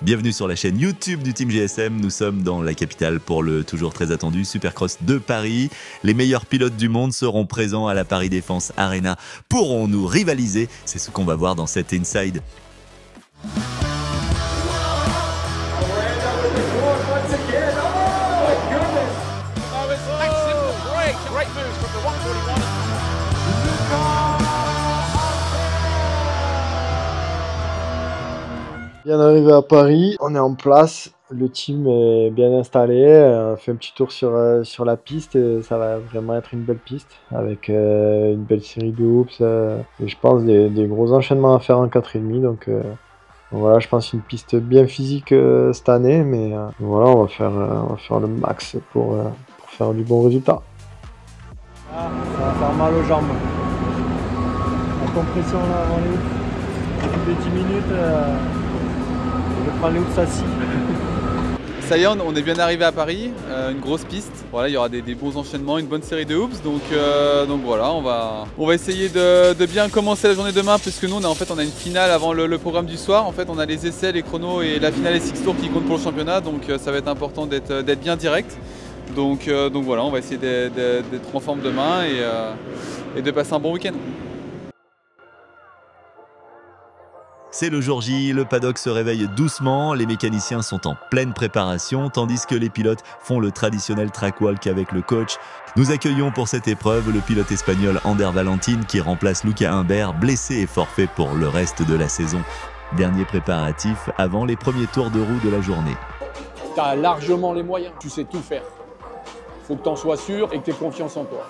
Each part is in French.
Bienvenue sur la chaîne YouTube du Team GSM. Nous sommes dans la capitale pour le toujours très attendu Supercross de Paris. Les meilleurs pilotes du monde seront présents à la Paris Défense Arena. Pourrons-nous rivaliser? C'est ce qu'on va voir dans cet Inside. Bien arrivé à Paris, on est en place, le team est bien installé, on fait un petit tour sur la piste et ça va vraiment être une belle piste avec une belle série de hoops et je pense des gros enchaînements à faire en 4,5 donc voilà, je pense une piste bien physique cette année mais voilà, on va faire le max pour faire du bon résultat. Ah, ça va faire mal aux jambes. La compression là avant les hoops, depuis 10 minutes. Je prends les hoops assis. Ça y est, on est bien arrivé à Paris, une grosse piste. Voilà, il y aura des bons enchaînements, une bonne série de hoops. Donc voilà, on va essayer de bien commencer la journée demain, puisque nous on a une finale avant le programme du soir. En fait, on a les essais, les chronos et la finale et six tours qui comptent pour le championnat. Donc ça va être important d'être bien direct. Donc voilà, on va essayer d'être en forme demain et de passer un bon week-end. C'est le jour J, le paddock se réveille doucement, les mécaniciens sont en pleine préparation, tandis que les pilotes font le traditionnel track walk avec le coach. Nous accueillons pour cette épreuve le pilote espagnol Ander Valentin qui remplace Luca Humbert, blessé et forfait pour le reste de la saison. Dernier préparatif avant les premiers tours de roue de la journée. Tu as largement les moyens, tu sais tout faire. Il faut que tu en sois sûr et que tu aies confiance en toi.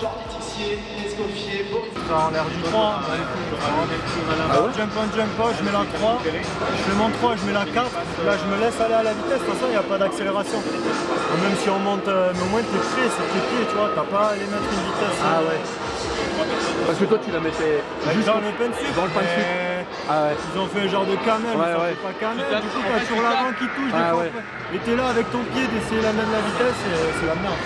Jordi Tissier, Escoffier, Boris. Ça a l'air du 3, jump on jump off, je mets la 3, je fais mon 3, je mets la 4, là je me laisse aller à la vitesse, de toute façon il n'y a pas d'accélération. Même si on monte, mais au moins t'es prêt, c'est tes pieds, tu vois, t'as pas à aller mettre une vitesse. Ah ouais. Parce que toi tu la mettais juste dans le pain de sucre. Dans le pain de sucre. Ah ouais. Ils ont fait un genre de camel, mais ça fait pas camel, du coup t'as toujours l'avant qui touche, des fois, et t'es là avec ton pied d'essayer la même la vitesse, c'est la merde.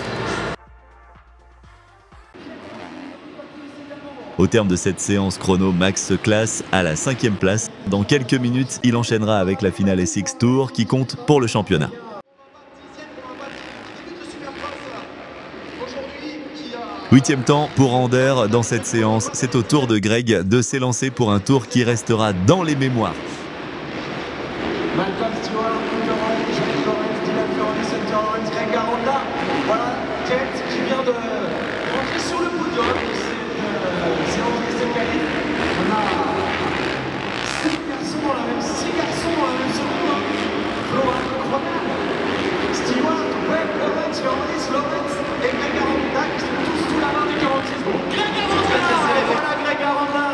Au terme de cette séance chrono, Max se classe à la 5e place. Dans quelques minutes, il enchaînera avec la finale SX Tour qui compte pour le championnat. 8e temps pour Ander dans cette séance. C'est au tour de Greg de s'élancer pour un tour qui restera dans les mémoires. Malcolm Stewart, Johnny Lawrence, Dylan Ferrari, Hunter Lawrence, Greg Garanda. Voilà, Kent qui vient de rentrer sur le podium. C'est André Secali. On a 6 garçons dans la même seconde. Florent, Cronin, Stewart, Webb, Lawrence, Ferrari, Lawrence et Greg Garanda qui sont tous sous la main des 46 secondes. Greg Garanda, voilà Greg Garanda.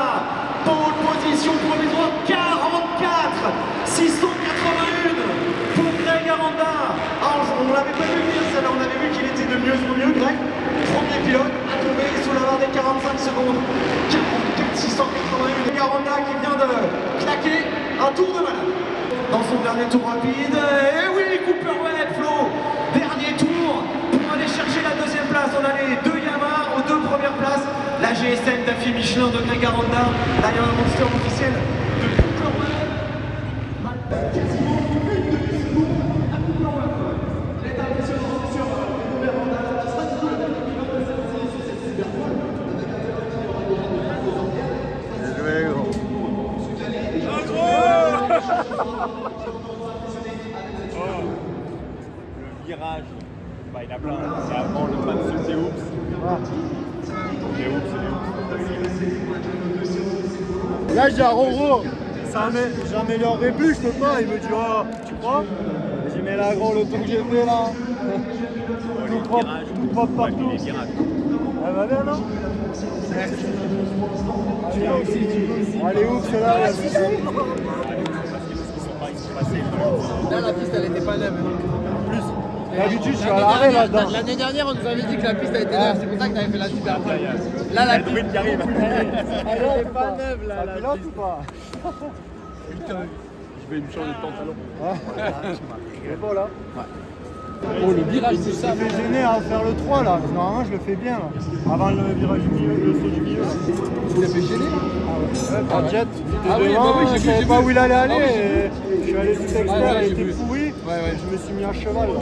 Pole position premier droit, 44 681 pour Greg Garanda. Alors, on ne l'avait pas vu venir celle-là, on avait vu qu'il était de mieux en mieux, Greg. Premier pilote à tomber sous la barre des 45 secondes. 44 681. Garanda qui vient de claquer un tour de malade. Dans son dernier tour rapide. Et oui, Cooper Webb, Flo. Dernier tour pour aller chercher la deuxième place. On a les deux Yamaha aux deux premières places. La GSM d'Afi Michelin de Greg Garanda. Là, il y a un monster officiel de Cooper Webb. Quasiment une demi-seconde à Cooper Webb. C'est impressionnant, c'est sûr. Cooper Webb qui sera du coup le dernier pilote de cette série sur cette Supercross. Le virage, bah, il a plein, c'est avant le pas de sucre des hoops. Les hoops, c'est les hoops. Là, je dis à Roro, j'améliorerai plus, je peux pas. Il me dit, oh, tu crois? J'ai dit, mais là, gros, le tour que j'ai fait là, tout propre partout. Elle va bien, non? Allez, ouf, c'est là, Là, la piste, elle était pas neuve. d'habitude, je suis à l'arrêt là-dedans. L'année dernière, on nous avait dit que la piste elle était neuve, c'est pour ça que tu avais fait la super pole. Là, la piste qui arrive. Elle est pas neuve là. La pilote ou pas? Putain, je vais me changer de pantalon. C'est bon là? Oh, le virage du Je sable. me fais gêner à faire le 3 là. Normalement, je le fais bien là. Avant le virage du milieu, le saut du milieu. Tu l'as fait gêner? En jet, Ah oui, devant, bah oui, je j'ai savais vu. pas où il allait aller. Ah oui, Et je suis allé tout expert, ouais, il j'ai était vu. pourri. Ouais. Je me suis mis à cheval. Là.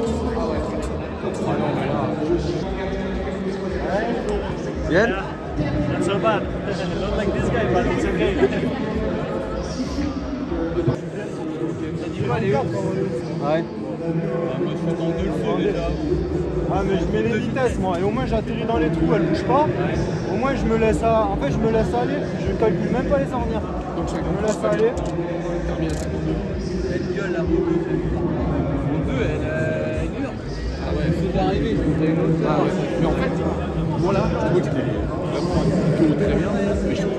Bien. Not so bad. Not like this guy, but it's okay. Ouais. Ah mais je mets les vitesses moi et au moins j'atterris dans les trous, elles bougent pas. Au moins je me laisse en fait je me laisse aller, je calcule même pas les ornières. Donc je me laisse aller. Elle gueule la moto. En deux, elle dure. Ah ouais, il faut arriver. Mais en fait, voilà, je trouve que c'était vraiment plutôt très bien. Mais je trouve que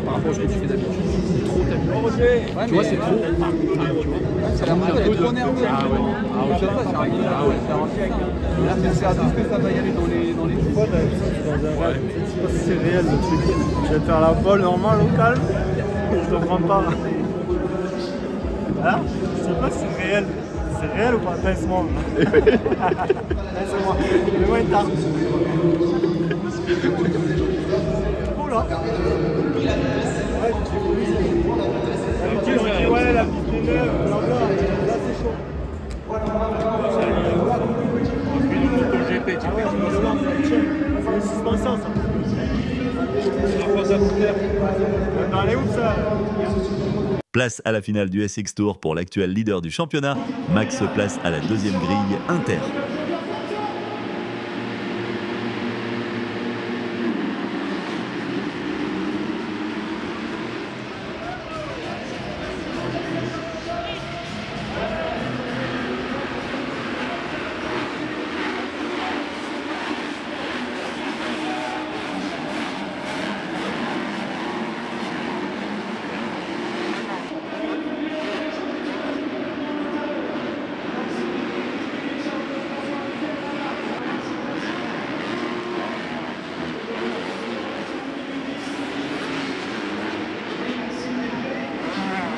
par rapport à ce que tu fais d'habitude, c'est trop t'habitues. Ouais, Tu vois, c'est trop. Tu vois. c'est la moto, elle est trop nerveuse. Ah ouais. Là, c'est à 12 que ça va y aller dans les Pourquoi t'as dans un rêve? Je sais pas si c'est réel le truc. Je vais te faire la pole normale au calme. Je te prends pas. Hein? Je sais pas si c'est réel. C'est réel ou pas? Pince-moi. Pince-moi. Mets-moi une tarte. Oh là! D'habitude, on dit ouais, la piste est neuve, blablabla. Là, c'est chaud. Une moto GP, tu Ah ouais, je me le lance, c'est une suspension ça. Dans les hoops, ça. Place à la finale du SX Tour pour l'actuel leader du championnat. Max se place à la deuxième grille Inter.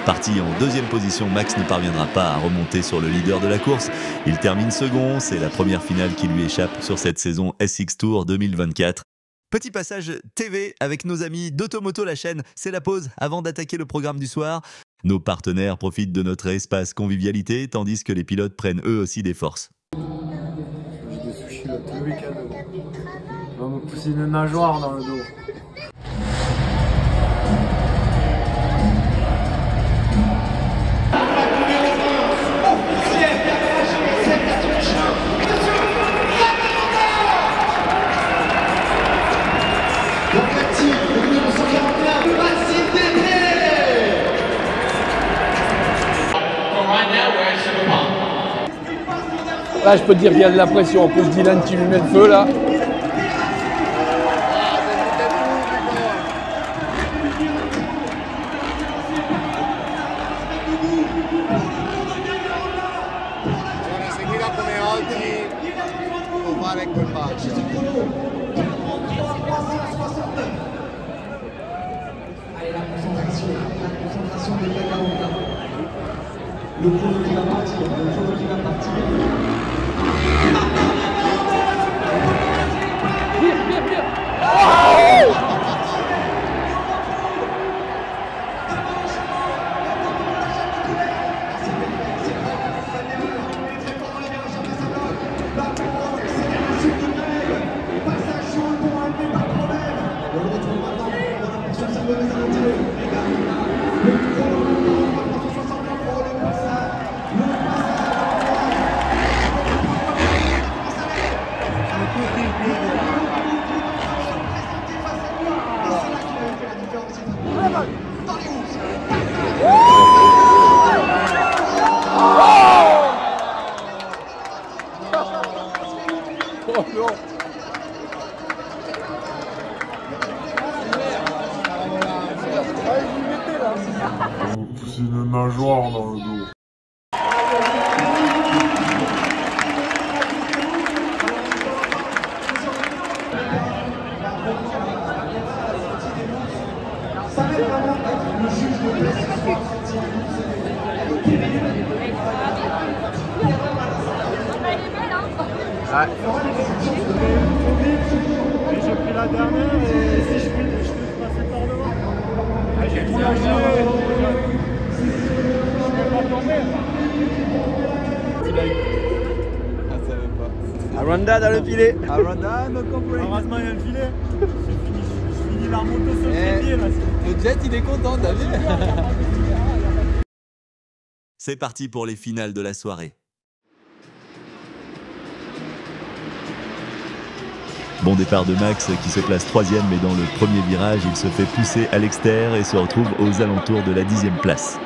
Parti en deuxième position, Max ne parviendra pas à remonter sur le leader de la course. Il termine second, c'est la première finale qui lui échappe sur cette saison SX Tour 2024. Petit passage TV avec nos amis d'Automoto la chaîne, c'est la pause avant d'attaquer le programme du soir. Nos partenaires profitent de notre espace convivialité tandis que les pilotes prennent eux aussi des forces. J'ai des sushis là tout le week-end. On va me pousser une nageoire dans le dos. Là, je peux te dire qu'il y a de la pression à cause d'Ilan qui lui met le feu là. Seguila come oggi, può fare quel passo. Le premier qui va partir, Dans les roues. c'est une nageoire dans le dos. Et j'ai pris la dernière et si je fais passer par devant. J'ai tout lâché. Je peux pas tomber. Ah, ça veut pas. Aranda dans le filet. Aranda, no complaint. Heureusement, il y a le filet. Je finis la moto sur le pied là. Le jet, il est content, t'as vu? C'est parti pour les finales de la soirée. Bon départ de Max qui se place 3e, mais dans le premier virage, il se fait pousser à l'extérieur et se retrouve aux alentours de la 10e place.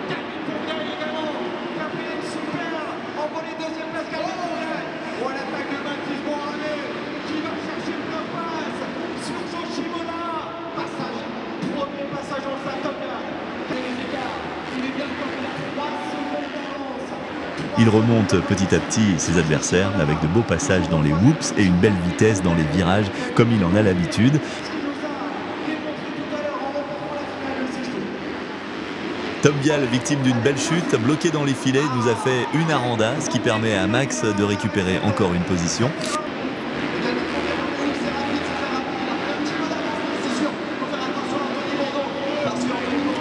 Il remonte petit à petit ses adversaires avec de beaux passages dans les whoops et une belle vitesse dans les virages comme il en a l'habitude. Tom Vial, victime d'une belle chute, bloqué dans les filets, nous a fait une aranda, ce qui permet à Max de récupérer encore une position.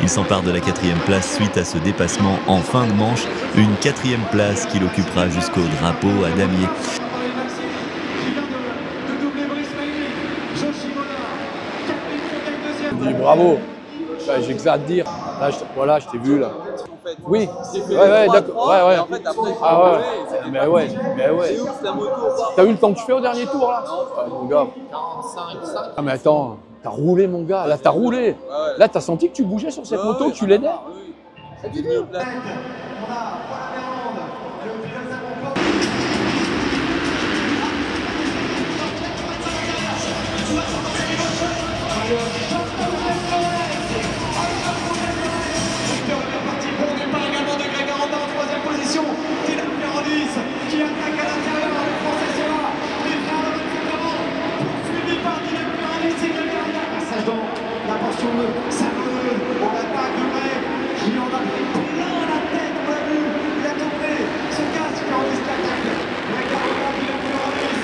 Il s'empare de la 4e place suite à ce dépassement en fin de manche, une 4e place qu'il occupera jusqu'au drapeau à damier. Dis bravo, j'ai que ça à te dire. Là, voilà, je t'ai vu là. Oui, ouais, d'accord. Ouais. En fait, après, Ah ouais, mais ouais. c'est ouf, la moto. T'as vu le temps que tu fais au dernier tour là? Mon gars. 45. Ah mais attends, t'as roulé mon gars, là t'as roulé. Là t'as senti que tu bougeais sur cette moto, que tu l'aidais? Oui. C'était mieux. La portion de savonneuse, on attaque de Greg, il en a pris plein la tête, on l'a vu, il a tombé, son casque, il a envie de l'attaque, mais carrément, il a fait en lice,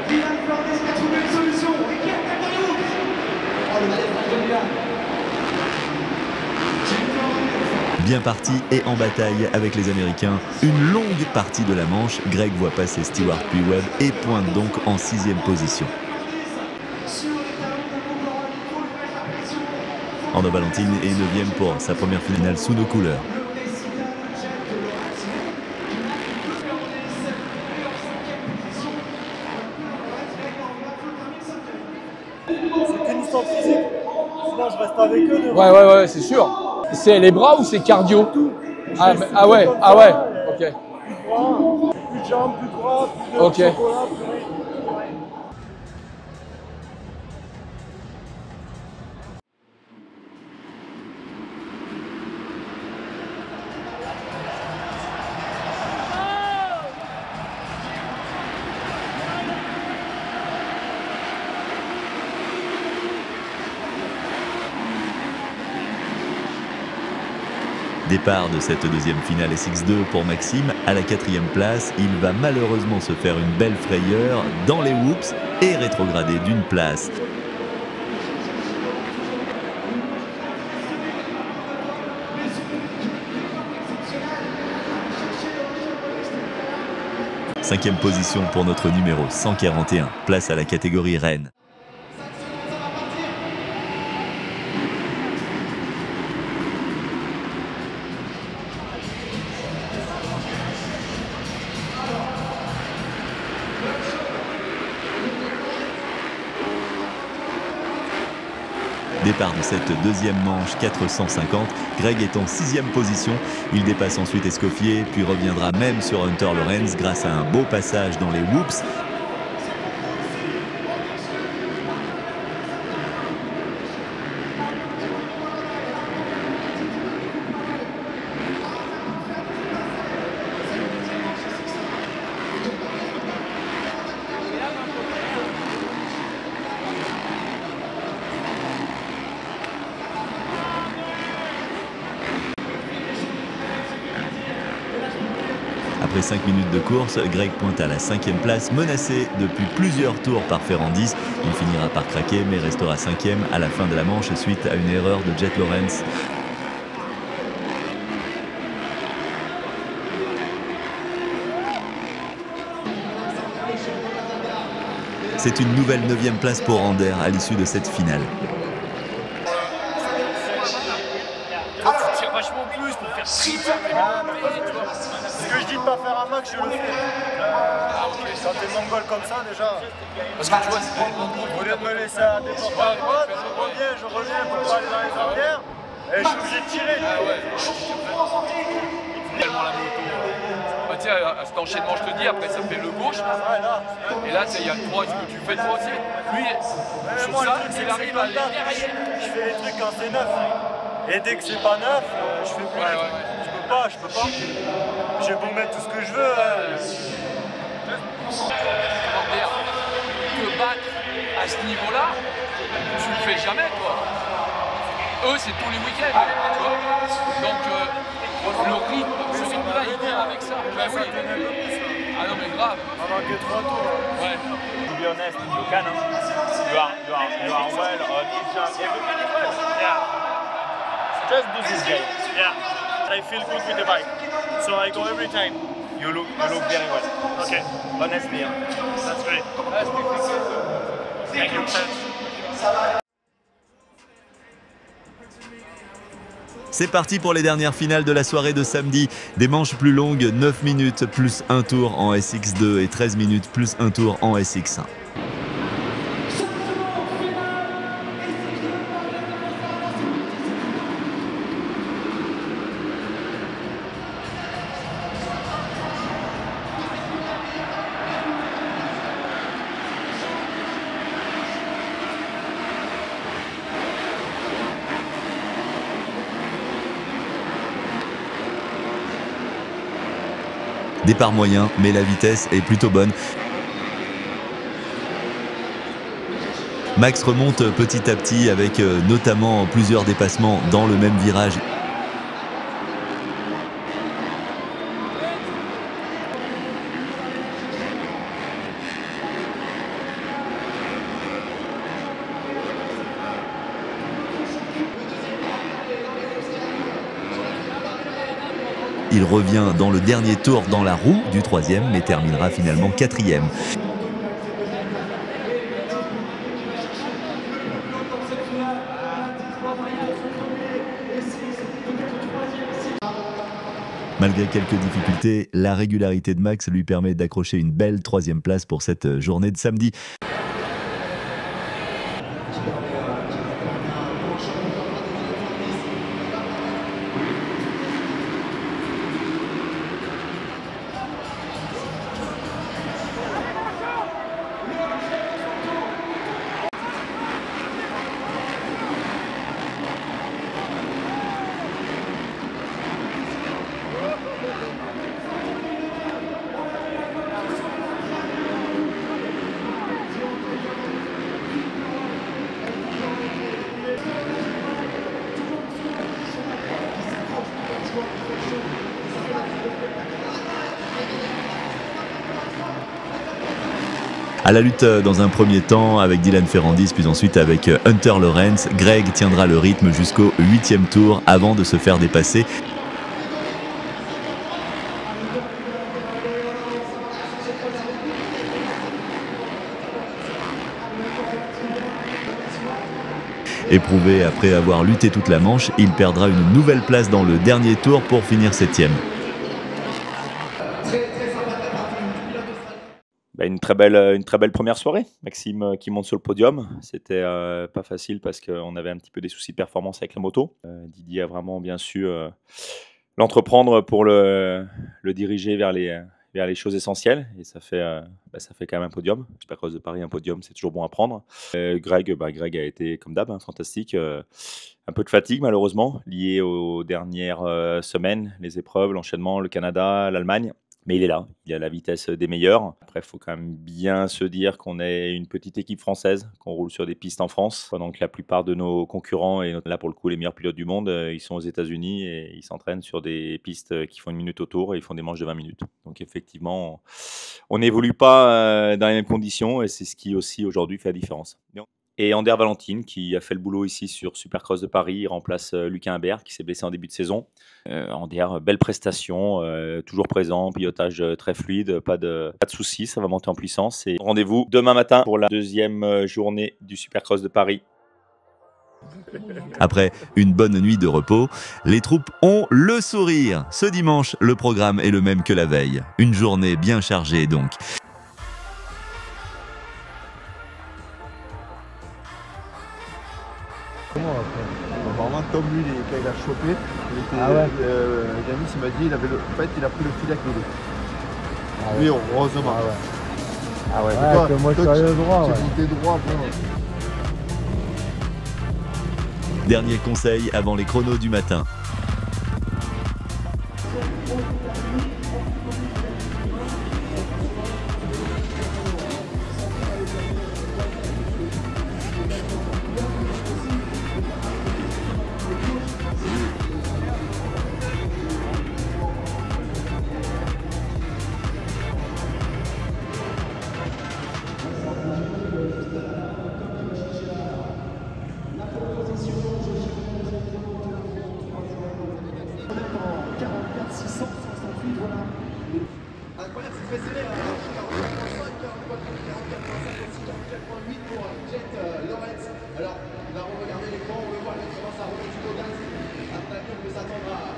il a fait en lice, il a trouvé une solution, et qui a fait un look. Oh, le téléphone de Milan. Bien parti et en bataille avec les Américains. Une longue partie de la manche, Greg voit passer Stewart puis Webb et pointe donc en 6e position. Anna Valentine est 9e pour sa première finale sous nos couleurs. C'est qu'une histoire physique. Sinon, je reste avec eux. Ouais, c'est sûr. C'est les bras ou c'est cardio? Ah ouais, ok. Plus de jambes, plus de bras, plus de Ok. chocolat, plus rien. Départ de cette deuxième finale SX2 pour Maxime. À la 4e place, il va malheureusement se faire une belle frayeur dans les whoops et rétrograder d'une place. Cinquième position pour notre numéro 141, place à la catégorie Rennes. Départ de cette deuxième manche 450, Greg est en 6e position, il dépasse ensuite Escoffier, puis reviendra même sur Hunter Lawrence grâce à un beau passage dans les whoops. 5 minutes de course, Greg pointe à la 5e place, menacé depuis plusieurs tours par Ferrandis. Il finira par craquer mais restera 5e à la fin de la manche suite à une erreur de Jet Lawrence. C'est une nouvelle 9e place pour Ander à l'issue de cette finale. Toi, tu tires vachement plus pour faire si ce que je dis de pas faire un max, je le fais. Quand t'es mongol comme ça, déjà. Parce que tu vois, Au lieu de me laisser à déporter à droite, je reviens pour pas aller dans les arrières. Et je suis obligé de tirer. tellement la moto. Bah, tu sais, à cet enchaînement, je te dis, après ça fait le gauche. Et là, il y a le droit, ce que tu fais le droit aussi. Lui, sur moi, ça, le truc, il arrive à aller derrière. Je fais les trucs quand c'est neuf. Et dès que c'est pas neuf, je fais plus. Je peux pas. J'ai beau mettre tout ce que je veux. Comment dire, te battre à ce niveau-là, tu le fais jamais, quoi. Eux, c'est tous les week-ends, tu vois. Donc, le rythme-là, il vient avec ça. Ben oui. Ah non, mais grave. On a que 3 tours. Ouais. To be honest, you can. You are well on each and everything well. Yeah. Just do this game. Yeah. I feel good with the bike. So I go every time. You look very well. Okay. Honestly. That's great. Thank you. C'est parti pour les dernières finales de la soirée de samedi. Des manches plus longues, 9 minutes plus 1 tour en SX2 et 13 minutes plus 1 tour en SX1. Départ moyen, mais la vitesse est plutôt bonne. Max remonte petit à petit avec notamment plusieurs dépassements dans le même virage. Il revient dans le dernier tour dans la roue du 3e, mais terminera finalement 4e. Malgré quelques difficultés, la régularité de Max lui permet d'accrocher une belle 3e place pour cette journée de samedi. À la lutte dans un premier temps avec Dylan Ferrandis, puis ensuite avec Hunter Lawrence, Greg tiendra le rythme jusqu'au 8e tour avant de se faire dépasser. Éprouvé après avoir lutté toute la manche, il perdra une nouvelle place dans le dernier tour pour finir 7e. Une très belle première soirée. Maxime qui monte sur le podium. C'était pas facile parce qu'on avait un petit peu des soucis de performance avec la moto. Didier a vraiment bien su l'entreprendre pour le diriger vers les choses essentielles. Et ça fait quand même un podium. Supercross de Paris, un podium, c'est toujours bon à prendre. Greg a été, comme d'hab, fantastique. Un peu de fatigue, malheureusement, liée aux dernières semaines, les épreuves, l'enchaînement, le Canada, l'Allemagne. Mais il est là, il a la vitesse des meilleurs. Après, il faut quand même bien se dire qu'on est une petite équipe française, qu'on roule sur des pistes en France, pendant que la plupart de nos concurrents, et là pour le coup les meilleurs pilotes du monde, ils sont aux États-Unis et ils s'entraînent sur des pistes qui font 1 minute au tour et ils font des manches de 20 minutes. Donc effectivement, on n'évolue pas dans les mêmes conditions et c'est ce qui aussi aujourd'hui fait la différence. Et Ander Valentine qui a fait le boulot ici sur Supercross de Paris, il remplace Lucas Imbert qui s'est blessé en début de saison. Ander, belle prestation, toujours présent, pilotage très fluide, pas de soucis, ça va monter en puissance. Et rendez-vous demain matin pour la deuxième journée du Supercross de Paris. Après une bonne nuit de repos, les troupes ont le sourire. Ce dimanche, le programme est le même que la veille. Une journée bien chargée donc. Apparemment, Tom, lui, quand il a chopé, Yanis, il m'a dit, il a pris le filet avec le dos. Oui, heureusement. Ah ouais, que moi je suis allé droit. Tu étais droit, bon. Dernier conseil avant les chronos du matin. Alors, on va regarder l'écran, on veut voir les différences à remettre du gaz. Après, on peut s'attendre à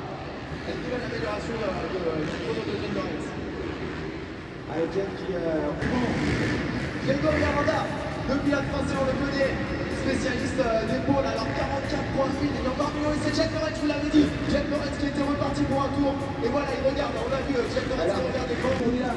une nouvelle amélioration du chrono de Jen Lorenz. Avec Jen qui Diego Garanda, le pilote français, on le connaît, spécialiste d'épaule, alors 44.8, il est encore mieux, et c'est Jen Lorenz, je vous l'avais dit, Jen Lorenz qui était reparti pour un tour, et voilà, il regarde, on a vu Jen Lorenz qui regarde l'écran, on est là.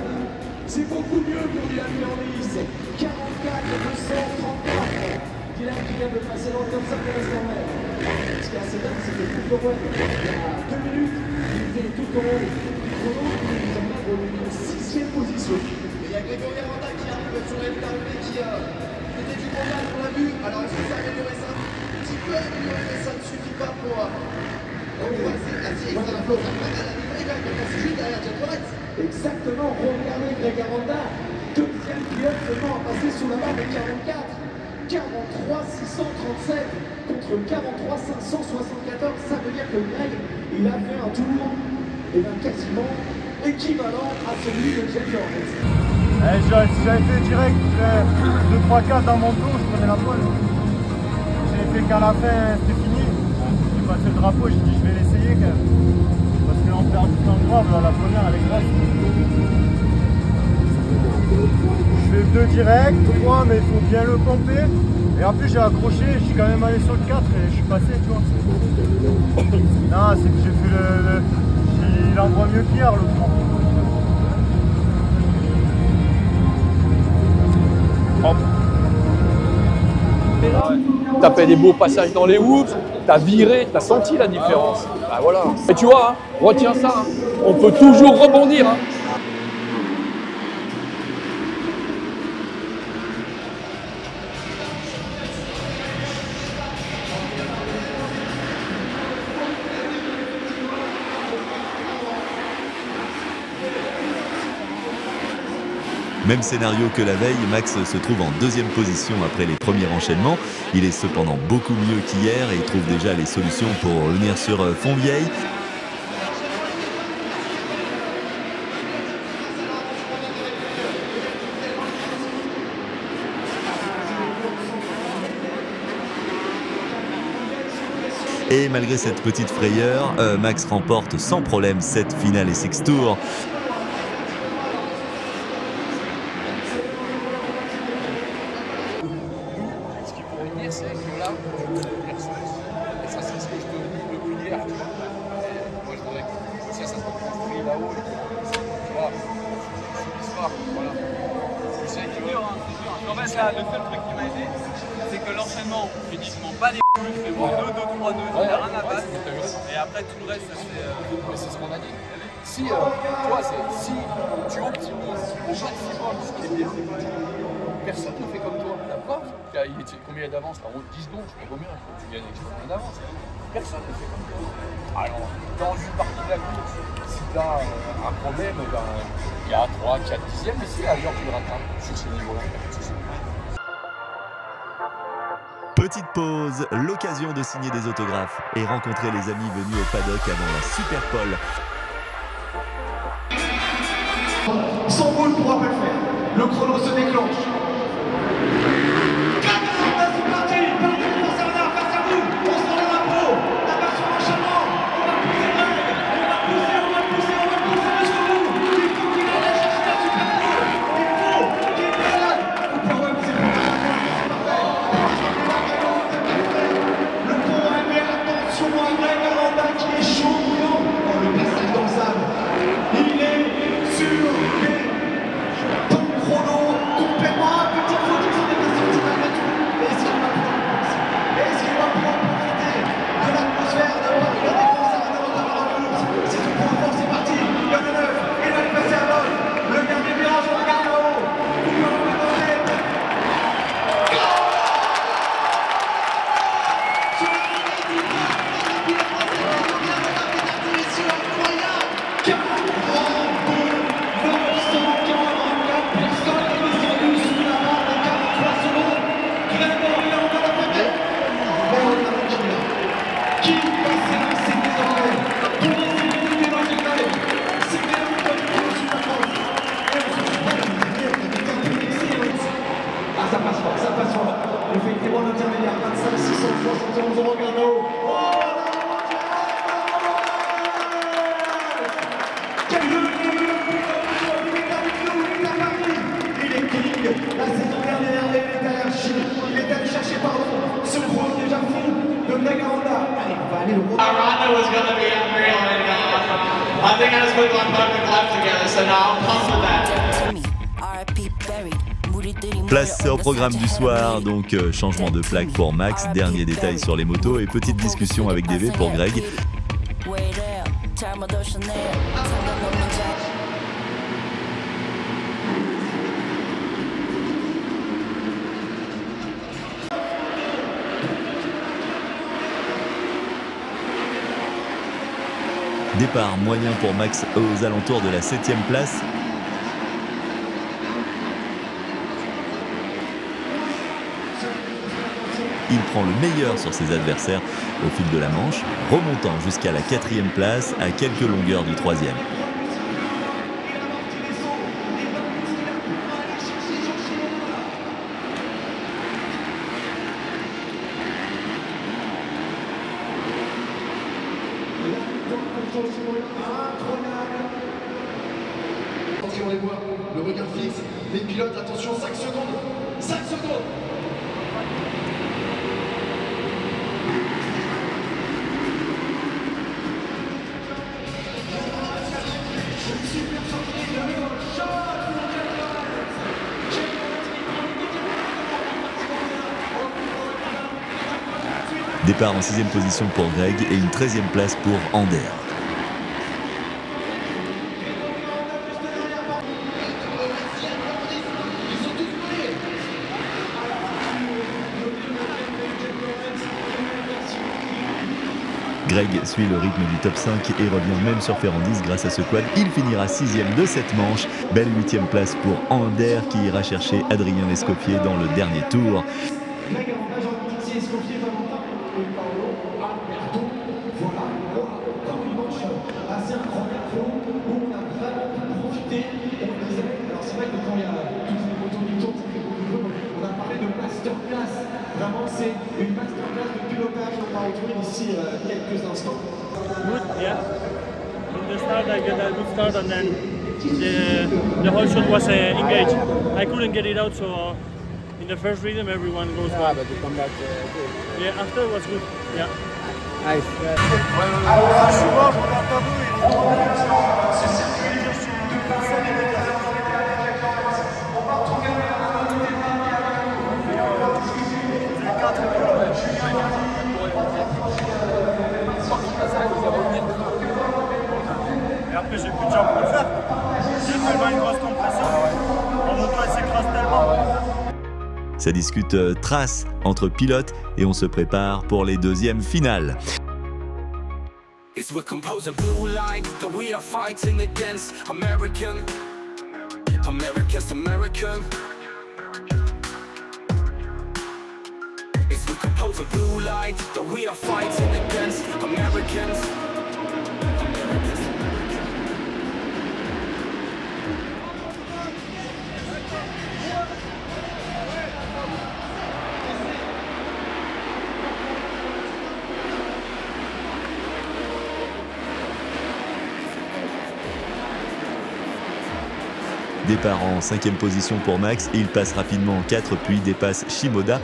C'est beaucoup mieux pour Dylan Miller-Lewis, 44 234. Dylan qui vient de passer dans le top 5 de l'Estormer. Ce qui est assez dingue, c'est que tout le monde, il y a 2 minutes, il fait tout au long du chrono, il en a revenu en 6e position. Et il y a Grégory Aranda qui arrive sur la arrivée qui était du mondial, on l'a vu. Alors est-ce que ça a amélioré ça? Un petit peu amélioré, mais ça ne suffit pas pour. On voit assez extra-flot, ça fait à la livrée, il va être suite derrière Jen Lorenz. Exactement, regardez Greg Aranda, deuxième pilote seulement à passer sous la barre de 44. 43 637 contre 43 574, ça veut dire que Greg, il a fait un tour quasiment équivalent à celui de Jen Lorenz. Si j'avais fait direct 2-3-4 dans mon tour, je prenais la pole. J'ai fait qu'à la fin c'était fini. J'ai passé le drapeau, j'ai dit je vais l'essayer quand même. Parce que là on perd du temps grave, la première elle est grasse. Je fais 2 directs, 3 mais il faut bien le pomper. Et en plus j'ai accroché, je suis quand même allé sur le 4 et je suis passé, tu vois. Non, c'est que j'ai fait il envoie mieux qu'hier l'autre. T'as fait des beaux passages dans les whoops, t'as viré, t'as senti la différence. Bah voilà. Et tu vois, hein, retiens ça, hein, on peut toujours rebondir. Hein. Même scénario que la veille, Max se trouve en 2e position après les premiers enchaînements. Il est cependant beaucoup mieux qu'hier et il trouve déjà les solutions pour revenir sur Fontvieille. Et malgré cette petite frayeur, Max remporte sans problème cette finale et 6 tours. C'est que là, et ça c'est ce que je te dis depuis hier, tu vois. Moi je voudrais que ça soit construit là-haut, tu vois, c'est l'histoire, voilà. C'est dur, hein, c'est dur. En fait là, le seul truc qui m'a aidé, c'est que l'enchaînement, je dis je m'en bats les couilles, je fais bon 2, 2, 3, 2, j'en ai rien à battre. Et après tout le reste, ça c'est ce qu'on a dit. Si, tu vois, si tu optimises au maximum ce qui est bien, personne ne fait comme toi. La preuve, combien il y a d'avance? T'as 10 secondes, je sais pas combien, tu gagnes avec combien d'avance. Personne ne fait comme toi. Alors, dans une partie de la course, si tu as un problème, ben, il y a 3, 4 dixièmes, mais si ailleurs tu le rattrapes sur ce niveau-là, il n'y a pas de souci. Petite pause, l'occasion de signer des autographes et rencontrer les amis venus au paddock avant la Super Pole. Son boule ne pourra pas le faire. Le chrono se déclenche. Effectivement, l'intermédiaire, 25 671 euros, regarde là-haut. Il est king. La saison dernière, il est allé chercher, ce gros déjà fou de Greg Honda. Allez, on va aller le voir. Honda was going to be unreal, and I think I just put my both the gloves together, so now I'm pumped with that. Place au programme du soir, donc changement de plaque pour Max, dernier détail sur les motos et petite discussion avec DV pour Greg. Départ moyen pour Max aux alentours de la 7e place. Il prend le meilleur sur ses adversaires au fil de la manche, remontant jusqu'à la 4e place à quelques longueurs du 3e. On les voit, le regard fixe, les pilotes, attention, 5 secondes, 5 secondes. Départ en 6e position pour Greg et une 13e place pour Ander. Greg suit le rythme du top 5 et revient même sur Ferrandis grâce à ce quad. Il finira 6e de cette manche. Belle 8e place pour Ander qui ira chercher Adrien Escoffier dans le dernier tour. Vraiment, c'est une masterclass de pilotage. On va retrouver d'ici quelques instants. Good, yeah. In the start, I got a good start, and then the whole shot was engaged. I couldn't get it out, so in the first rhythm, everyone goes well. But you come back good. Yeah, after it was good. Yeah. Nice. Et après, j'ai pu Ça discute traces entre pilotes et on se prépare pour les deuxièmes finales. It's we compose a blue line that we are fighting against American It's we compose a blue line that we are fighting against Americans. Départ en 5e position pour Max, il passe rapidement en 4 puis dépasse Shimoda.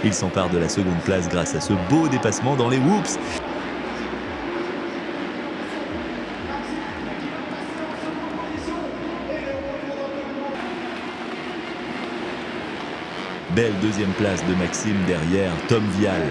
Il s'empare de la seconde place grâce à ce beau dépassement dans les whoops. Belle deuxième place de Maxime derrière Tom Vial.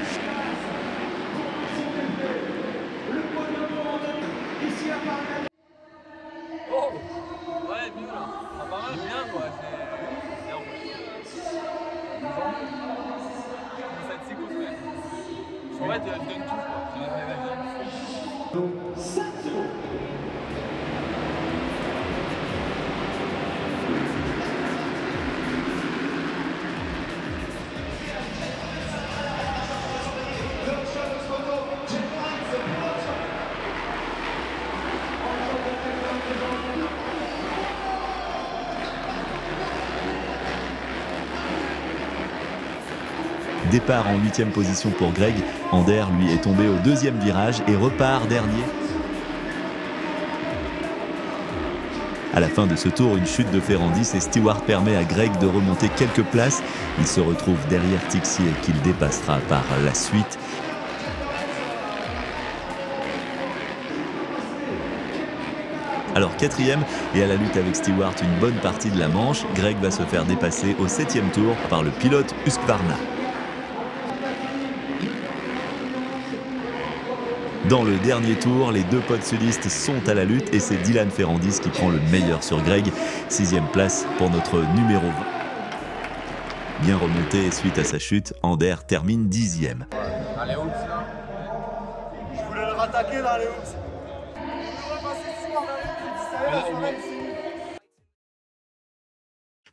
Départ en 8e position pour Greg. Ander, lui, est tombé au deuxième virage et repart dernier. À la fin de ce tour, une chute de Ferrandis et Stewart permet à Greg de remonter quelques places. Il se retrouve derrière Tixier qu'il dépassera par la suite. Alors 4e et à la lutte avec Stewart une bonne partie de la manche, Greg va se faire dépasser au 7e tour par le pilote Husqvarna. Dans le dernier tour, les deux potes sudistes sont à la lutte et c'est Dylan Ferrandis qui prend le meilleur sur Greg. 6e place pour notre numéro 20. Bien remonté suite à sa chute, Ander termine 10e. Allez, oups. Je voulais le rattaquer dans les oups.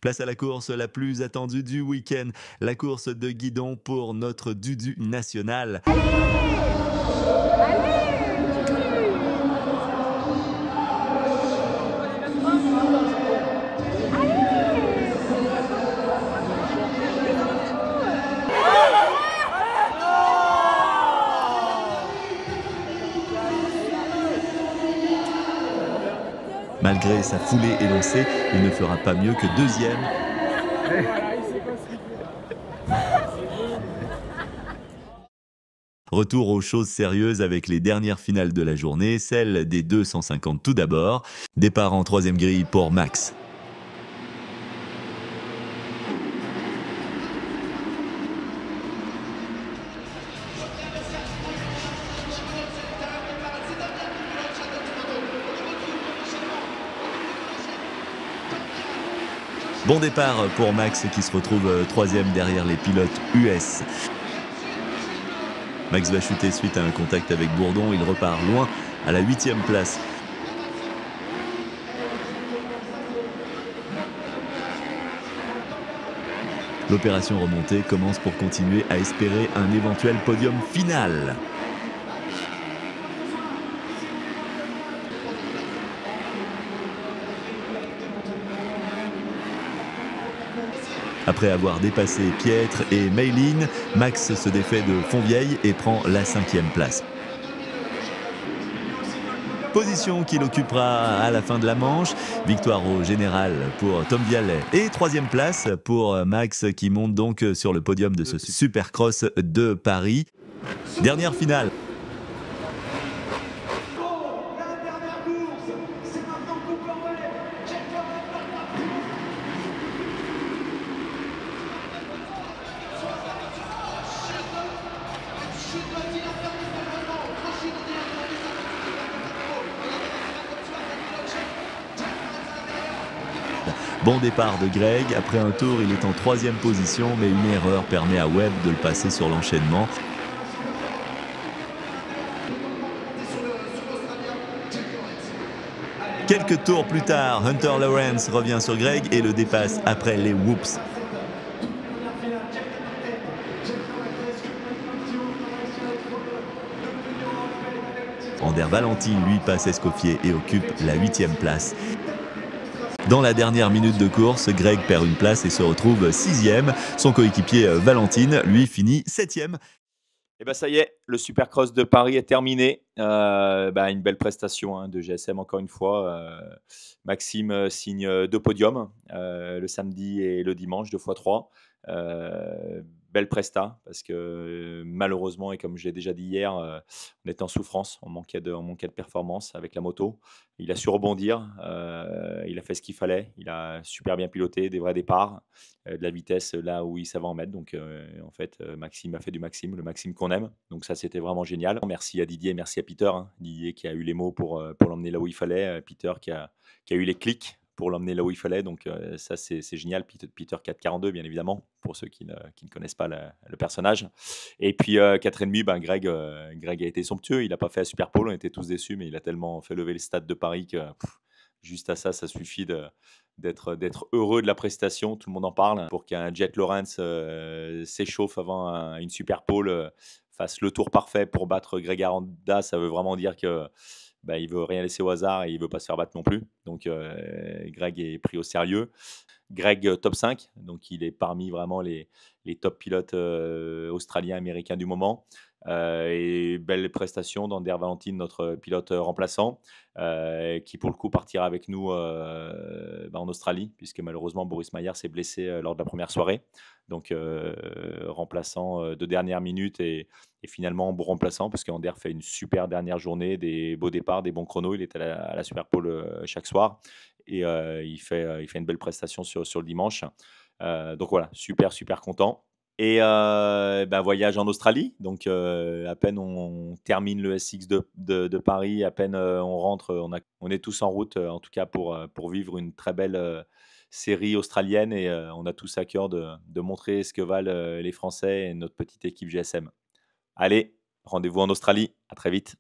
Place à la course la plus attendue du week-end, la course de guidon pour notre Dudu national. Malgré sa foulée élancée, il ne fera pas mieux que 2e. Retour aux choses sérieuses avec les dernières finales de la journée, celle des 250 tout d'abord. Départ en 3e grille pour Max. Bon départ pour Max qui se retrouve 3e derrière les pilotes US. Max va chuter suite à un contact avec Bourdon, il repart loin à la 8e place. L'opération remontée commence pour continuer à espérer un éventuel podium final. Après avoir dépassé Pietre et Mayline, Max se défait de Fontvieille et prend la 5e place. Position qu'il occupera à la fin de la manche. Victoire au général pour Tom Vialet et 3e place pour Max qui monte donc sur le podium de ce Supercross de Paris. Dernière finale. Bon départ de Greg, après un tour il est en 3e position, mais une erreur permet à Webb de le passer sur l'enchaînement. Quelques tours plus tard, Hunter Lawrence revient sur Greg et le dépasse après les whoops. Ander Valentin, lui, passe Escoffier et occupe la 8e place. Dans la dernière minute de course, Greg perd une place et se retrouve 6e. Son coéquipier Valentin, lui, finit 7e. Et ben ça y est, le Supercross de Paris est terminé. Une belle prestation de GSM encore une fois. Maxime signe 2 podiums, le samedi et le dimanche, 2x3. Belle presta parce que malheureusement, et comme je l'ai déjà dit hier, on était en souffrance, on manquait de performance avec la moto. Il a su rebondir, il a fait ce qu'il fallait, il a super bien piloté, des vrais départs, de la vitesse là où il savait en mettre. Donc en fait, Maxime a fait du Maxime, le Maxime qu'on aime. Donc ça, c'était vraiment génial. Merci à Didier, merci à Peter. Didier qui a eu les mots pour l'emmener là où il fallait, Peter qui a eu les clics pour l'emmener là où il fallait. Donc ça, c'est génial. Peter 442, bien évidemment, pour ceux qui ne connaissent pas le personnage. Et puis 4,5, Greg a été somptueux. Il n'a pas fait la Super Pole, on était tous déçus, mais il a tellement fait lever le stade de Paris que juste à ça suffit d'être heureux de la prestation. Tout le monde en parle. Pour qu'un Jet Lawrence s'échauffe avant une Super Pole, fasse le tour parfait pour battre Greg Aranda, ça veut vraiment dire que il veut rien laisser au hasard et il veut pas se faire battre non plus. Donc Greg est pris au sérieux. Greg top 5, donc il est parmi vraiment les top pilotes australiens, américains du moment. Et belle prestation d'Ander Valentin, notre pilote remplaçant, qui pour le coup partira avec nous en Australie, puisque malheureusement Boris Maillard s'est blessé lors de la première soirée. Donc remplaçant de dernière minute et finalement bon remplaçant, parce qu'Ander fait une super dernière journée, des beaux départs, des bons chronos. Il est à la Super Pole chaque soir et il fait une belle prestation sur le dimanche. Donc voilà, super content. Et voyage en Australie, donc à peine on termine le SX de Paris, à peine on rentre, on est tous en route, en tout cas pour vivre une très belle série australienne, et on a tous à cœur de montrer ce que valent les Français et notre petite équipe GSM. Allez, rendez-vous en Australie, à très vite.